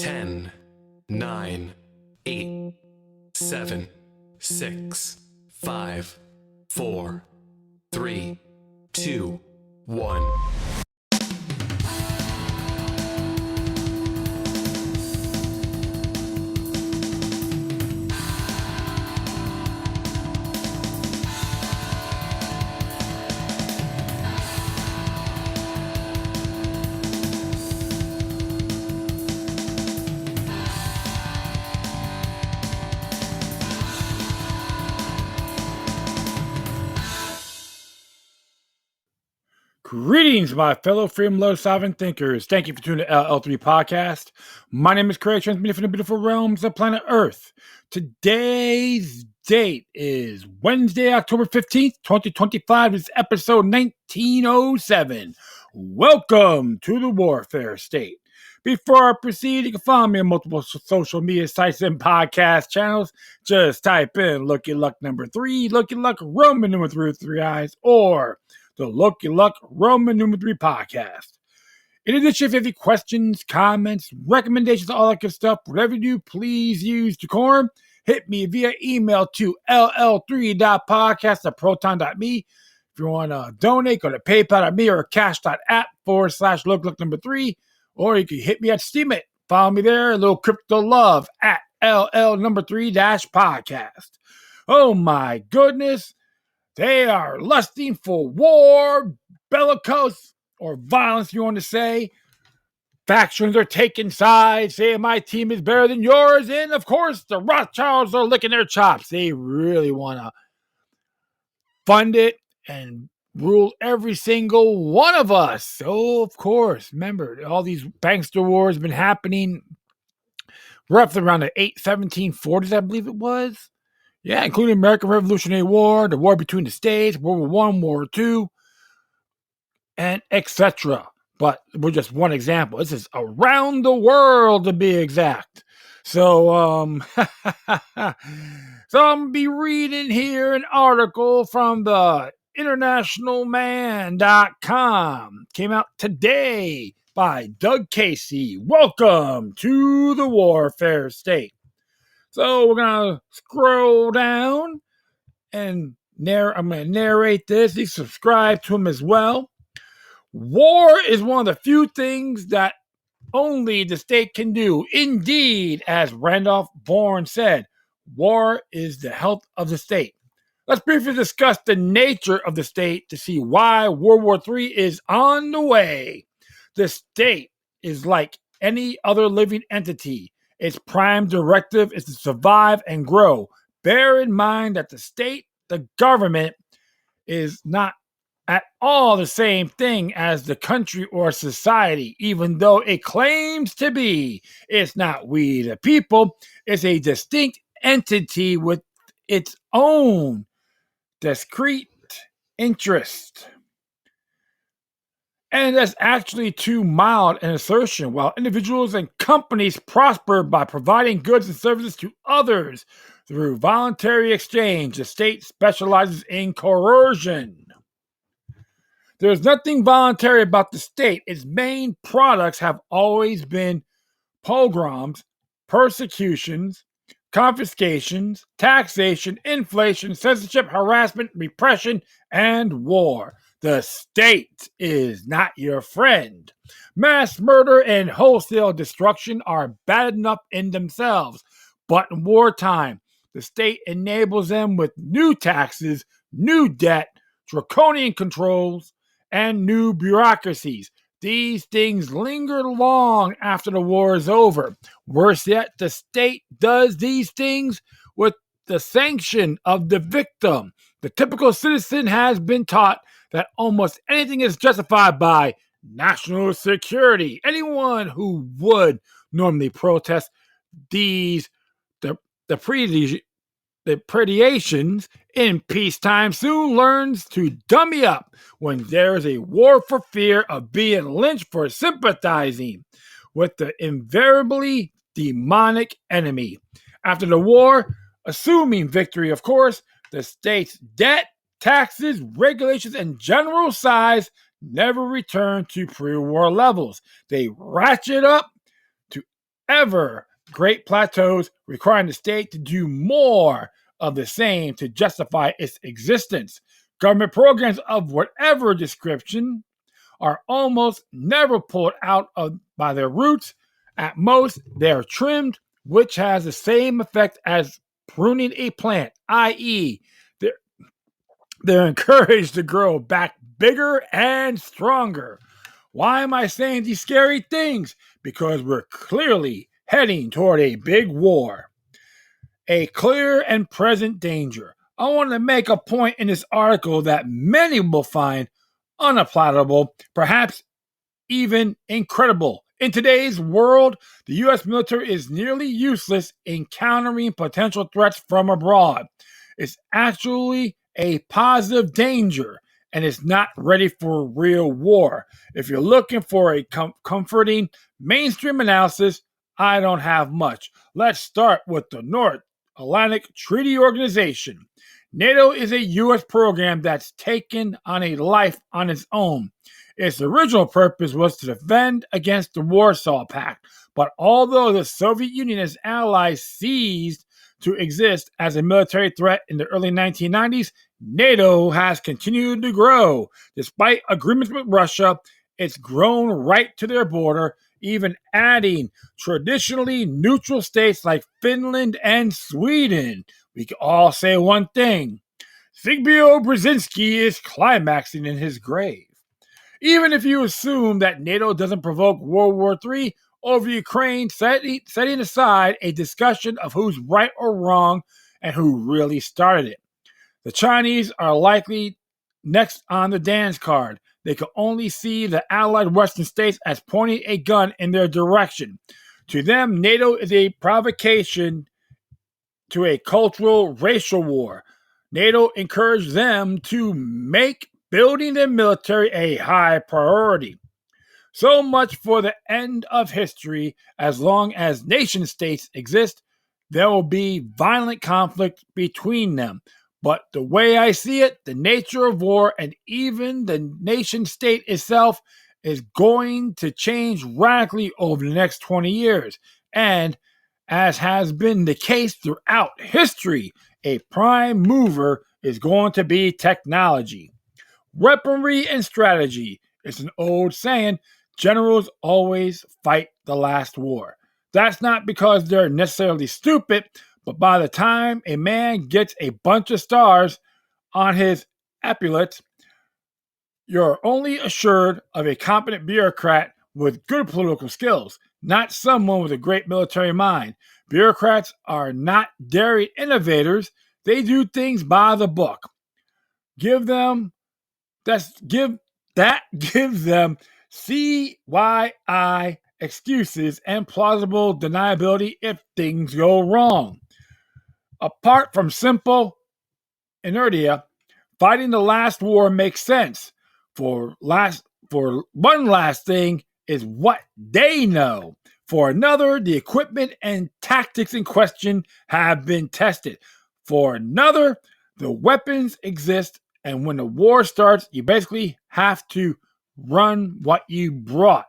10, 9, 8, 7, 6, 5, 4, 3, 2, 1. Greetings, my fellow freedom-loving sovereign thinkers. Thank you for tuning to LL3-Podcast. My name is Craig, transmitting from the beautiful realms of planet Earth. Today's date is Wednesday, October 15th, 2025. It's episode 1907. Welcome to the Warfare State. Before I proceed, you can find me on multiple social media sites and podcast channels. Just type in Lucky Luck number 3, Lucky Luck Roman number 3 with 3 eyes, or the Lucky Luck Roman number 3 podcast. In addition, if you have any questions, comments, recommendations, all that good stuff, whatever you do, please use decorum. Hit me via email to ll3.podcast@proton.me. If you want to donate, go to paypal.me or cash.app/Lucky Luck number 3. Or you can hit me at Steemit. Follow me there, a little crypto love at LL number 3-podcast. Oh my goodness. They are lusting for war, bellicose, or violence, you want to say. Factions are taking sides, saying my team is better than yours. And, of course, the Rothschilds are licking their chops. They really want to fund it and rule every single one of us. So, of course, remember, all these bankster wars have been happening roughly around the 1740s, I believe it was. Yeah, including American Revolutionary War, the war between the states, World War I, World War II, and etc. But we're just one example. This is around the world, to be exact. So, I'm going to be reading here an article from the internationalman.com. Came out today by Doug Casey. Welcome to the Warfare State. So we're going to scroll down and I'm going to narrate this. You subscribe to him as well. War is one of the few things that only the state can do. Indeed, as Randolph Bourne said, war is the health of the state. Let's briefly discuss the nature of the state to see why World War III is on the way. The state is like any other living entity. Its prime directive is to survive and grow. Bear in mind that the state, the government, is not at all the same thing as the country or society, even though it claims to be. It's not we the people. It's a distinct entity with its own discrete interest. And that's actually too mild an assertion. While individuals and companies prosper by providing goods and services to others through voluntary exchange, the state specializes in coercion. There's nothing voluntary about the state. Its main products have always been pogroms, persecutions, confiscations, taxation, inflation, censorship, harassment, repression, and war. The state is not your friend. Mass murder and wholesale destruction are bad enough in themselves, but in wartime, the state enables them with new taxes, new debt, draconian controls, and new bureaucracies. These things linger long after the war is over. Worse yet, the state does these things with the sanction of the victim. The typical citizen has been taught that almost anything is justified by national security. Anyone who would normally protest the predations in peacetime soon learns to dummy up when there's a war for fear of being lynched for sympathizing with the invariably demonic enemy. After the war, assuming victory, of course, the state's debt, taxes, regulations, and general size never return to pre-war levels. They ratchet up to ever great plateaus requiring the state to do more of the same to justify its existence. Government programs of whatever description are almost never pulled out by their roots. At most, they are trimmed, which has the same effect as pruning a plant, i.e., they're encouraged to grow back bigger and stronger. Why am I saying these scary things? Because we're clearly heading toward a big war. A clear and present danger. I want to make a point in this article that many will find unpalatable, perhaps even incredible. In today's world, the U.S. military is nearly useless in countering potential threats from abroad. It's actually a positive danger, and it's not ready for real war. If you're looking for a comforting mainstream analysis, I don't have much. Let's start with the North Atlantic Treaty Organization. NATO is a U.S. program that's taken on a life on its own. Its original purpose was to defend against the Warsaw Pact, but although the Soviet Union and its allies ceased to exist as a military threat in the early 1990s, NATO has continued to grow. Despite agreements with Russia, it's grown right to their border, even adding traditionally neutral states like Finland and Sweden. We can all say one thing: Sigbio Brzezinski is climaxing in his grave. Even if you assume that NATO doesn't provoke World War III over Ukraine, setting aside a discussion of who's right or wrong and who really started it. The Chinese are likely next on the dance card. They can only see the allied Western states as pointing a gun in their direction. To them, NATO is a provocation to a cultural racial war. NATO encouraged them to make building their military a high priority. So much for the end of history. As long as nation states exist, there will be violent conflict between them. But the way I see it, the nature of war and even the nation state itself is going to change radically over the next 20 years. And as has been the case throughout history, a prime mover is going to be technology. Weaponry and strategy. It's an old saying, generals always fight the last war. That's not because they're necessarily stupid, but by the time a man gets a bunch of stars on his epaulets, you're only assured of a competent bureaucrat with good political skills, not someone with a great military mind. Bureaucrats are not daring innovators. They do things by the book. Gives them CYI excuses and plausible deniability if things go wrong. Apart from simple inertia, fighting the last war makes sense. For one last thing is what they know. For another, the equipment and tactics in question have been tested. For another, the weapons exist, and when the war starts, you basically have to run what you brought.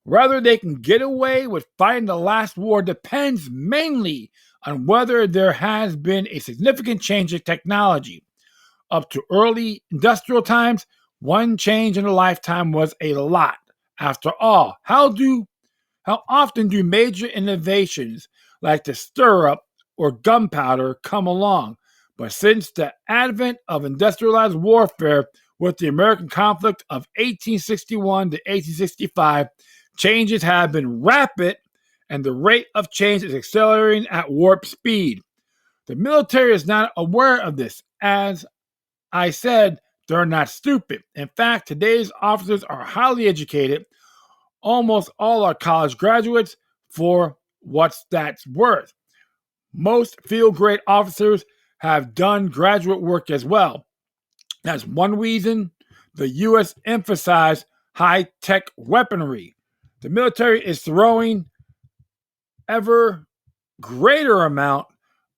Whether they can get away with fighting the last war depends mainly on whether there has been a significant change in technology. Up to early industrial times, one change in a lifetime was a lot. After all, how often do major innovations like the stirrup or gunpowder come along? But since the advent of industrialized warfare with the American conflict of 1861 to 1865, changes have been rapid, and the rate of change is accelerating at warp speed. The military is not aware of this. As I said, they're not stupid. In fact, today's officers are highly educated. Almost all are college graduates, for what that's worth. Most field-grade officers have done graduate work as well. That's one reason the U.S. emphasized high-tech weaponry. The military is throwing ever greater amount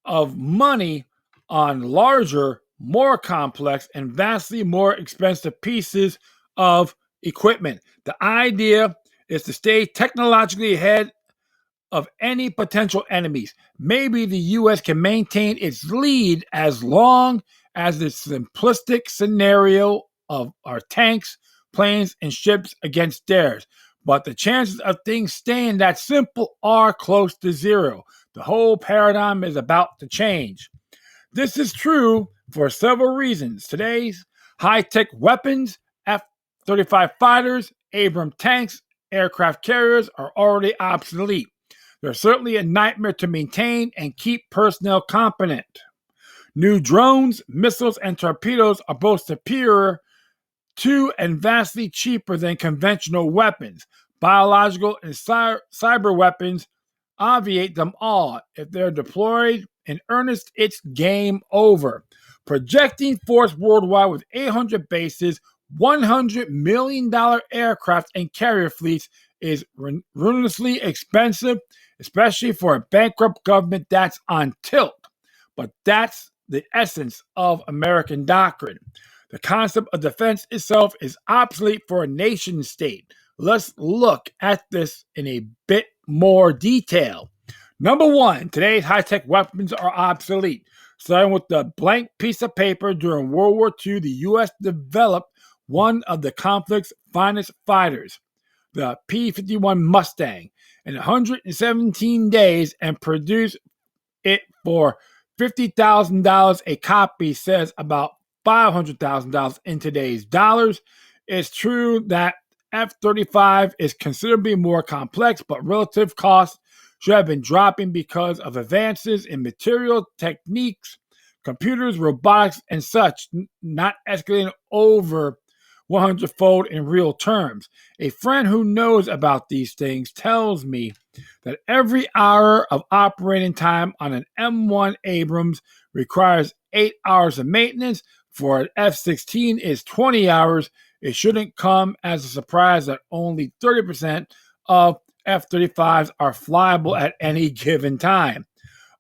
of money on larger, more complex, and vastly more expensive pieces of equipment. The idea is to stay technologically ahead of any potential enemies. Maybe the U.S. can maintain its lead as long as the simplistic scenario of our tanks, planes, and ships against theirs. But the chances of things staying that simple are close to zero. The whole paradigm is about to change. This is true for several reasons. Today's high-tech weapons, F-35 fighters, Abrams tanks, aircraft carriers are already obsolete. They're certainly a nightmare to maintain and keep personnel competent. New drones, missiles, and torpedoes are both superior to and vastly cheaper than conventional weapons. Biological and cyber weapons obviate them all. If they're deployed in earnest, it's game over. Projecting force worldwide with 800 bases, $100 million aircraft and carrier fleets is ruinously expensive, especially for a bankrupt government that's on tilt. But that's the essence of American doctrine. The concept of defense itself is obsolete for a nation state. Let's look at this in a bit more detail. Number one, today's high-tech weapons are obsolete. Starting with the blank piece of paper during World War II, the U.S. developed one of the conflict's finest fighters, the P-51 Mustang, in 117 days and produced it for $50,000 a copy, says about $500,000 in today's dollars. It's true that F-35 is considerably more complex, but relative costs should have been dropping because of advances in material techniques, computers, robotics, and such, not escalating over 100-fold in real terms. A friend who knows about these things tells me that every hour of operating time on an M1 Abrams requires 8 hours of maintenance. For an F-16 is 20 hours. It shouldn't come as a surprise that only 30% of F-35s are flyable at any given time.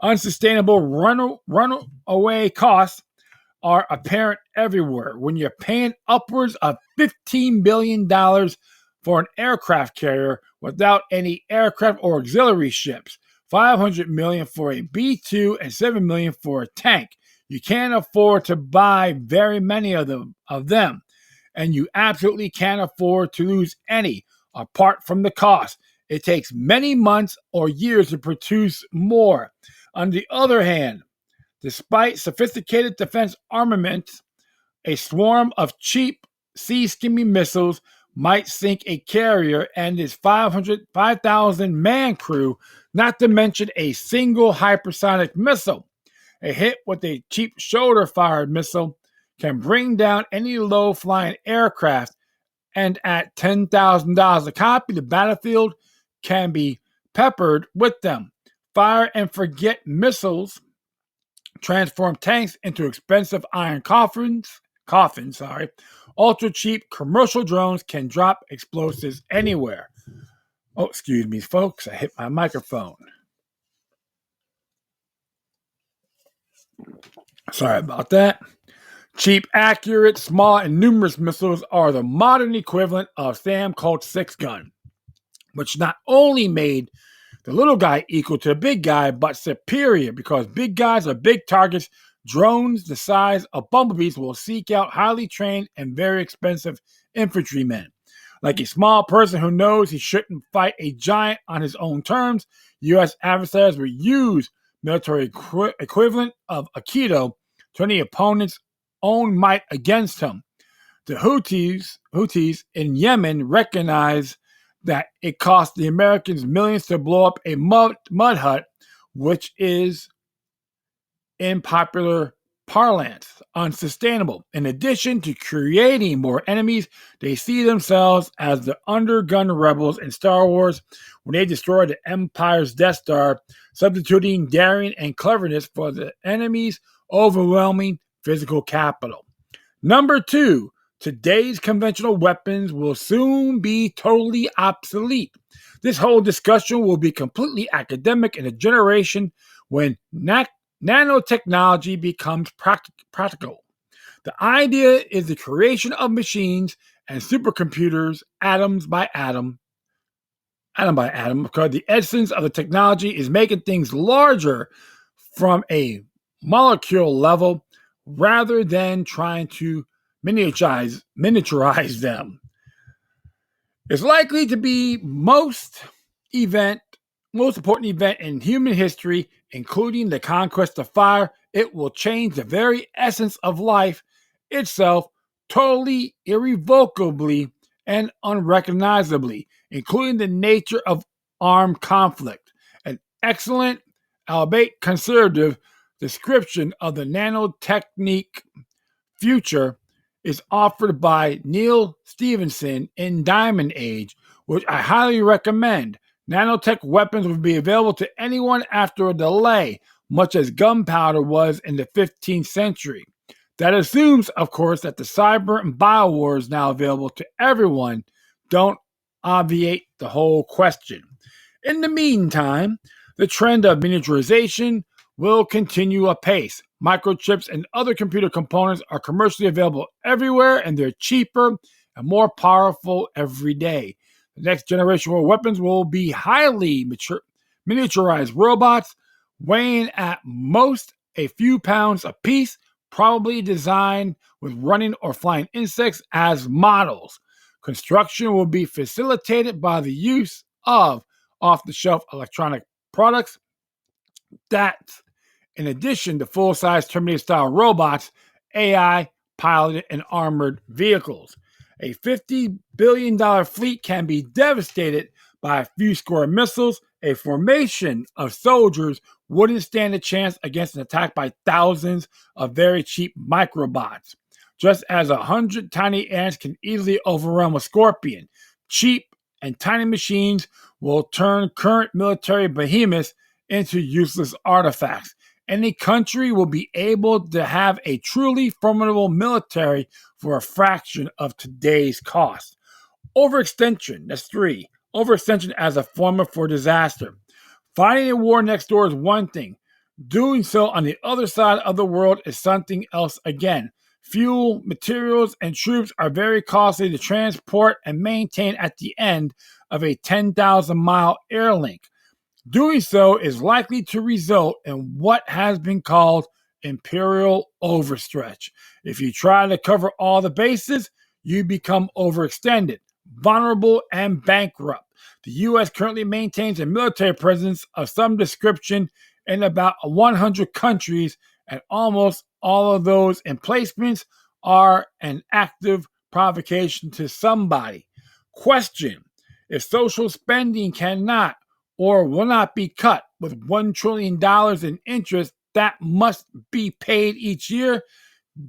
Unsustainable runaway costs are apparent everywhere. When you're paying upwards of $15 billion for an aircraft carrier without any aircraft or auxiliary ships, $500 million for a B-2 and $7 million for a tank. You can't afford to buy very many of them, and you absolutely can't afford to lose any, apart from the cost. It takes many months or years to produce more. On the other hand, despite sophisticated defense armaments, a swarm of cheap sea-skimming missiles might sink a carrier and its 5,000-man crew, not to mention a single hypersonic missile. A hit with a cheap shoulder-fired missile can bring down any low-flying aircraft, and at $10,000 a copy, the battlefield can be peppered with them. Fire-and-forget missiles transform tanks into expensive iron coffins. Ultra-cheap commercial drones can drop explosives anywhere. Oh, excuse me, folks. I hit my microphone. Sorry about that. Cheap, accurate, small, and numerous missiles are the modern equivalent of Sam Colt's 6-gun, which not only made the little guy equal to the big guy, but superior, because big guys are big targets. Drones the size of bumblebees will seek out highly trained and very expensive infantrymen. Like a small person who knows he shouldn't fight a giant on his own terms, U.S. adversaries will use military equivalent of Aikido to any opponent's own might against him. The Houthis in Yemen recognize that it cost the Americans millions to blow up a mud hut, which is, in popular parlance, unsustainable. In addition to creating more enemies, they see themselves as the undergun rebels in Star Wars when they destroyed the Empire's Death Star, substituting daring and cleverness for the enemy's overwhelming physical capital. Number two, today's conventional weapons will soon be totally obsolete. This whole discussion will be completely academic in a generation when nanotechnology becomes practical. The idea is the creation of machines and supercomputers, atoms by atom, atom by atom, because the essence of the technology is making things larger from a molecule level rather than trying to miniaturize them. It's likely to be most important event in human history, including the conquest of fire. It will change the very essence of life itself, totally, irrevocably, and unrecognizably, including the nature of armed conflict. An excellent, albeit conservative, description of the nanotechnique future is offered by Neil Stephenson in Diamond Age, which I highly recommend. Nanotech weapons will be available to anyone after a delay, much as gunpowder was in the 15th century. That assumes, of course, that the cyber and bio war is now available to everyone. Don't obviate the whole question. In the meantime, the trend of miniaturization will continue apace. Microchips and other computer components are commercially available everywhere, and they're cheaper and more powerful every day. The next generation of weapons will be highly miniaturized robots weighing at most a few pounds apiece, probably designed with running or flying insects as models. Construction will be facilitated by the use of off-the-shelf electronic products that, in addition to full-size Terminator-style robots, AI, piloted, and armored vehicles. A $50 billion fleet can be devastated by a few score missiles. A formation of soldiers wouldn't stand a chance against an attack by thousands of very cheap microbots. Just as 100 tiny ants can easily overwhelm a scorpion, cheap and tiny machines will turn current military behemoths into useless artifacts. Any country will be able to have a truly formidable military for a fraction of today's cost. Overextension, that's 3. Overextension as a formula for disaster. Fighting a war next door is one thing. Doing so on the other side of the world is something else again. Fuel, materials, and troops are very costly to transport and maintain at the end of a 10,000-mile air link. Doing so is likely to result in what has been called imperial overstretch. If you try to cover all the bases, you become overextended, vulnerable, and bankrupt. The U.S. currently maintains a military presence of some description in about 100 countries, and almost all of those emplacements are an active provocation to somebody. Question: if social spending cannot or will not be cut with $1 trillion in interest that must be paid each year,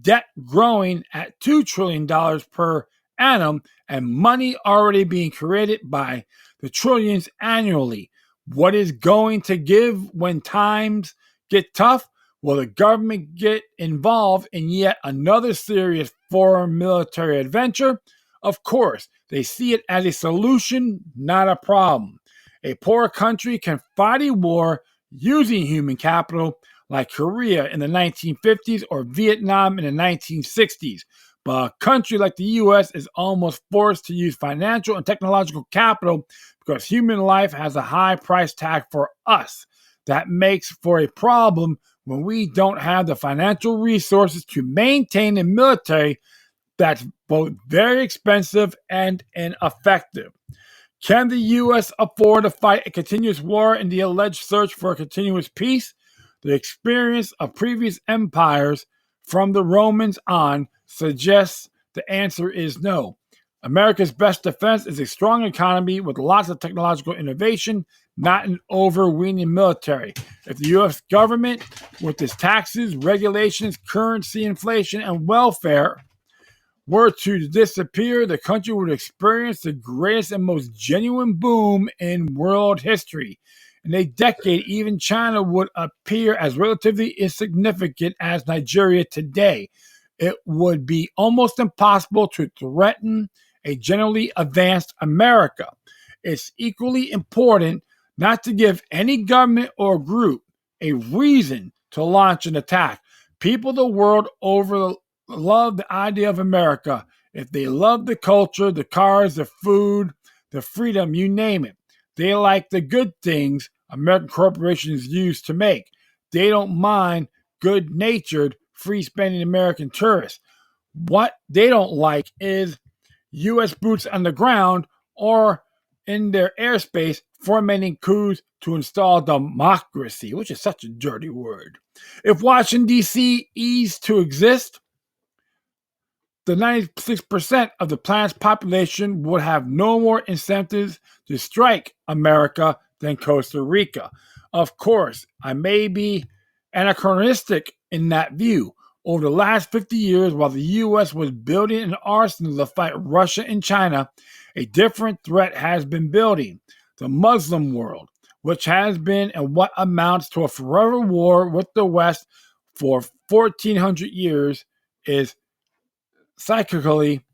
debt growing at $2 trillion per annum, and money already being created by the trillions annually, what is going to give when times get tough? Will the government get involved in yet another serious foreign military adventure? Of course, they see it as a solution, not a problem. A poor country can fight a war using human capital like Korea in the 1950s or Vietnam in the 1960s. But a country like the U.S. is almost forced to use financial and technological capital because human life has a high price tag for us. That makes for a problem when we don't have the financial resources to maintain a military that's both very expensive and ineffective. Can the U.S. afford to fight a continuous war in the alleged search for a continuous peace? The experience of previous empires from the Romans on suggests the answer is no. America's best defense is a strong economy with lots of technological innovation, not an overweening military. If the U.S. government, with its taxes, regulations, currency, inflation, and welfare, were to disappear, the country would experience the greatest and most genuine boom in world history. In a decade, even China would appear as relatively insignificant as Nigeria today. It would be almost impossible to threaten a generally advanced America. It's equally important not to give any government or group a reason to launch an attack. People the world over love the idea of America. If they love the culture, the cars, the food, the freedom, you name it. They like the good things American corporations use to make. They don't mind good-natured, free-spending American tourists. What they don't like is U.S. boots on the ground or in their airspace fomenting coups to install democracy, which is such a dirty word. If Washington, D.C. eased to exist, the 96% of the planet's population would have no more incentives to strike America than Costa Rica. Of course, I may be anachronistic in that view. Over the last 50 years, while the U.S. was building an arsenal to fight Russia and China, a different threat has been building: the Muslim world, which has been in what amounts to a forever war with the West for 1,400 years, is psychically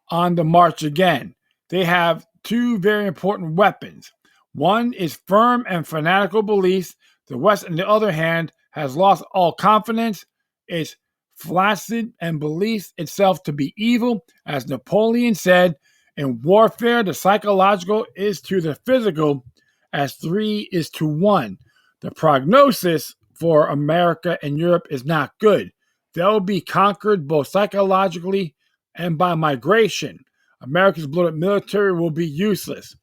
on the march again. They have two very important weapons. One is firm and fanatical beliefs. The West, on the other hand, has lost all confidence. It's flaccid and believes itself to be evil. As Napoleon said, in warfare, the psychological is to the physical as 3 is to 1. The prognosis for America and Europe is not good. They'll be conquered both psychologically and by migration. America's bloated military will be useless.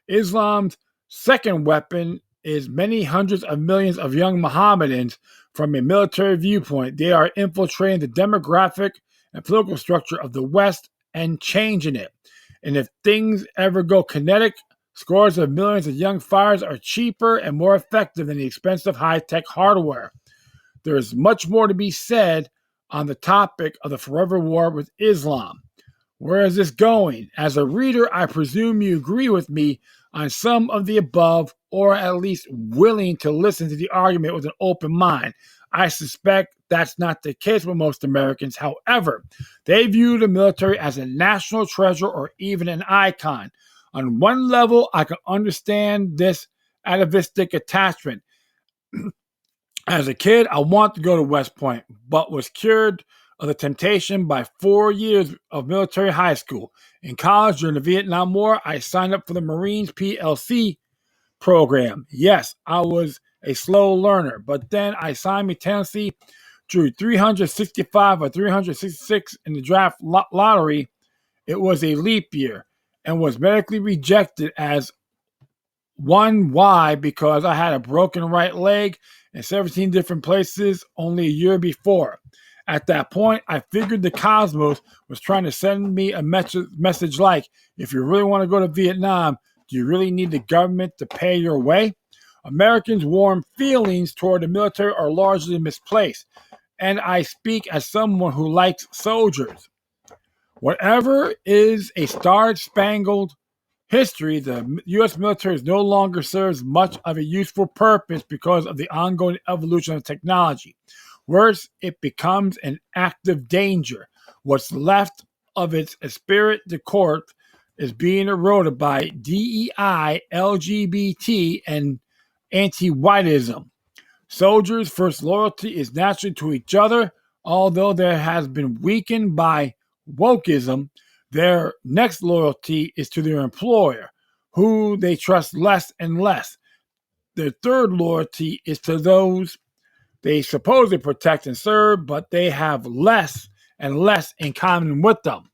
Islam's second weapon is many hundreds of millions of young Mohammedans. From a military viewpoint, they are infiltrating the demographic and political structure of the West and changing it. And if things ever go kinetic, scores of millions of young fighters are cheaper and more effective than the expensive high-tech hardware. There is much more to be said on the topic of the forever war with Islam. Where is this going? As a reader, I presume you agree with me on some of the above, or at least willing to listen to the argument with an open mind. I suspect that's not the case with most Americans. However, they view the military as a national treasure or even an icon. On one level, I can understand this atavistic attachment. As a kid, I wanted to go to West Point, but was cured of the temptation by 4 years of military high school. In college, during the Vietnam War, I signed up for the Marines PLC program. Yes, I was a slow learner, but then I simultaneously drew 365 or 366 in the draft lottery. It was a leap year and was medically rejected as 1Y because I had a broken right leg in 17 different places only a year before. At that point, I figured the cosmos was trying to send me a message like, if you really want to go to Vietnam, do you really need the government to pay your way? Americans' warm feelings toward the military are largely misplaced, and I speak as someone who likes soldiers. Whatever is a star-spangled history, the U.S. military no longer serves much of a useful purpose because of the ongoing evolution of technology. Worse, it becomes an active danger. What's left of its esprit de corps is being eroded by DEI, LGBT, and anti-whiteism. Soldiers' first loyalty is naturally to each other, although there has been weakened by wokeism. Their next loyalty is to their employer, who they trust less and less. Their third loyalty is to those they supposedly protect and serve, but they have less and less in common with them.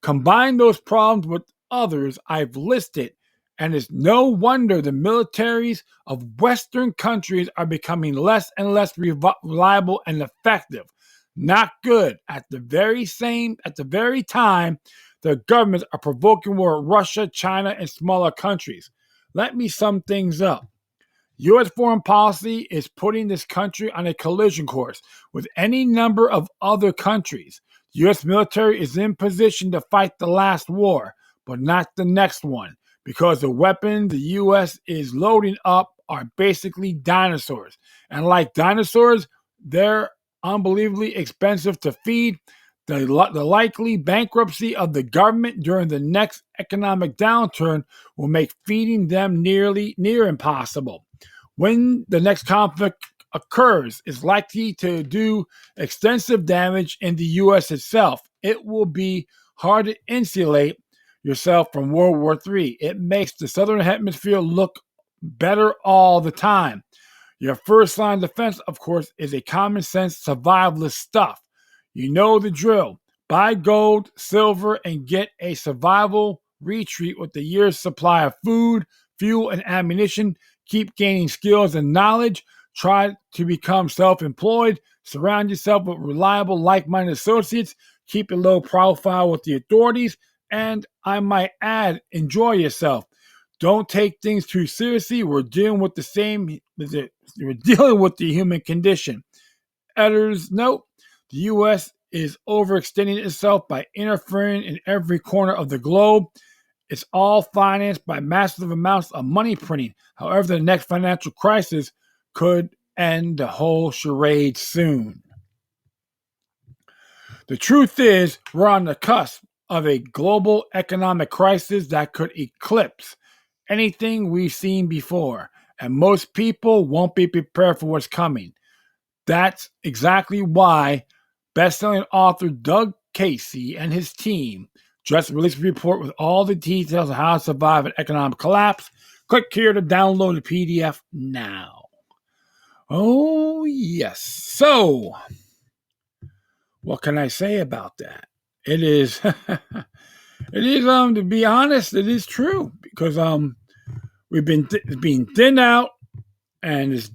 Combine those problems with others I've listed, and it's no wonder the militaries of Western countries are becoming less and less reliable and effective. Not good. At the very time, the governments are provoking war with Russia, China, and smaller countries. Let me sum things up. U.S. foreign policy is putting this country on a collision course with any number of other countries. The U.S. military is in position to fight the last war, but not the next one, because the weapons the U.S. is loading up are basically dinosaurs. And like dinosaurs, they're unbelievably expensive to feed. The likely bankruptcy of the government during the next economic downturn will make feeding them near impossible. When the next conflict occurs, it's likely to do extensive damage in the U.S. itself. It will be hard to insulate yourself from World War III. It makes the Southern Hemisphere look better all the time. Your first line of defense, of course, is a common sense survivalist stuff. You know the drill. Buy gold, silver, and get a survival retreat with a year's supply of food, fuel, and ammunition. Keep gaining skills and knowledge. Try to become self-employed. Surround yourself with reliable, like-minded associates. Keep a low profile with the authorities. And I might add, enjoy yourself. Don't take things too seriously. We're dealing with the human condition. Editor's note, the U.S. is overextending itself by interfering in every corner of the globe. It's all financed by massive amounts of money printing. However, the next financial crisis could end the whole charade soon. The truth is, we're on the cusp of a global economic crisis that could eclipse anything we've seen before, and most people won't be prepared for what's coming. That's exactly why best-selling author Doug Casey and his team just released a report with all the details on how to survive an economic collapse. Click here to download the PDF now. Oh, yes. So, what can I say about that? It is, to be honest, it is true, because we've been being thinned out, and it's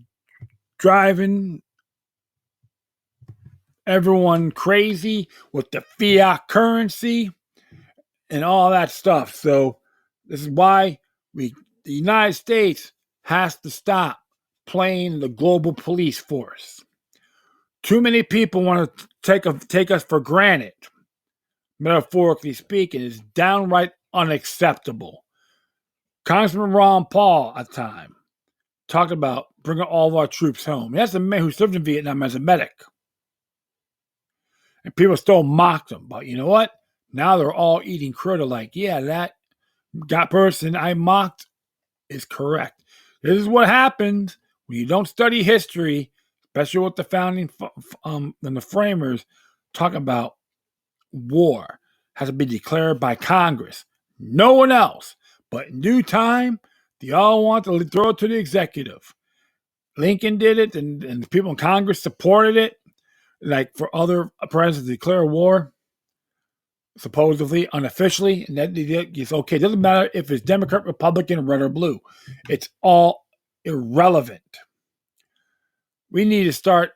driving everyone crazy with the fiat currency and all that stuff. So this is why the United States has to stop playing the global police force. Too many people want to take us for granted, metaphorically speaking. It's downright unacceptable. Congressman Ron Paul, at the time, talked about bringing all of our troops home. That's a man who served in Vietnam as a medic. And people still mocked him. But you know what? Now they're all eating crow. They're like, yeah, that person I mocked is correct. This is what happens when you don't study history, especially what the founding and the framers talk about. War has to be declared by Congress. No one else. But in due time, they all want to throw it to the executive. Lincoln did it, and the people in Congress supported it. Like for other presidents to declare war, supposedly, unofficially, and that it's okay. It doesn't matter if it's Democrat, Republican, red or blue. It's all irrelevant. We need to start,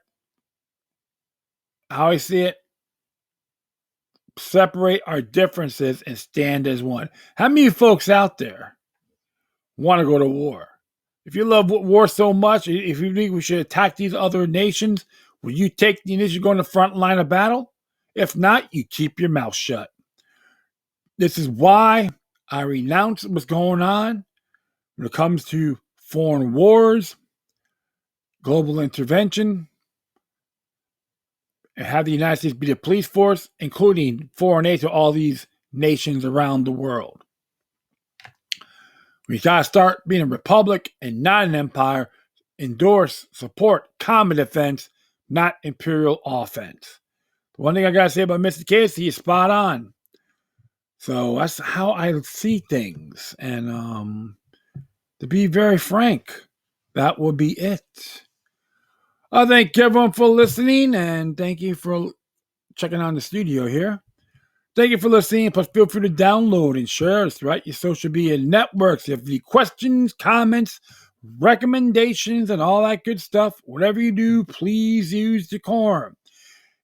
how I see it, separate our differences and stand as one. How many folks out there want to go to war? If you love war so much, if you think we should attack these other nations, will you take the initiative to go in the front line of battle? If not, you keep your mouth shut. This is why I renounce what's going on when it comes to foreign wars, global intervention, and have the United States be the police force, including foreign aid to all these nations around the world. We got to start being a republic and not an empire. Endorse, support common defense, not imperial offense. The one thing I got to say about Mr. Casey is spot on. So that's how I see things. And to be very frank, that will be it. I thank everyone for listening, and thank you for checking on the studio here. Thank you for listening. Plus, feel free to download and share us throughout your social media networks. If you have any questions, comments, recommendations, and all that good stuff, whatever you do, please use decorum.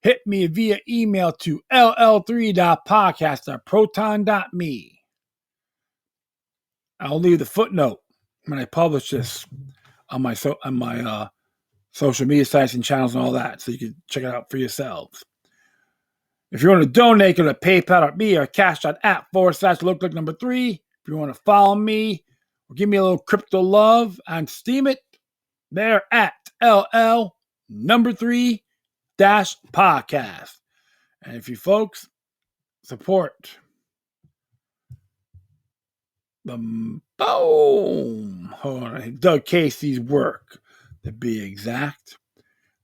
Hit me via email to ll3-podcast@proton.me. I'll leave the footnote when I publish this on my social media sites and channels and all that, so you can check it out for yourselves. If you want to donate, go to PayPal.me or cash.app/look3. If you want to follow me or give me a little crypto love on Steemit, they're at LL3-Podcast. And if you folks support Doug Casey's work, to be exact,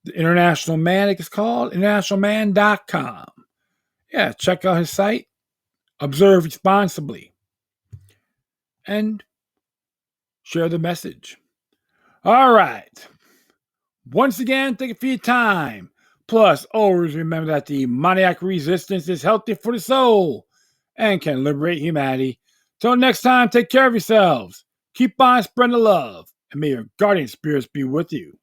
the International Man, it's called internationalman.com. Yeah, check out his site, observe responsibly, and share the message. All right. Once again, thank you for your time. Plus, always remember that the demoniac resistance is healthy for the soul and can liberate humanity. Till next time, take care of yourselves. Keep on spreading the love, and may your guardian spirits be with you.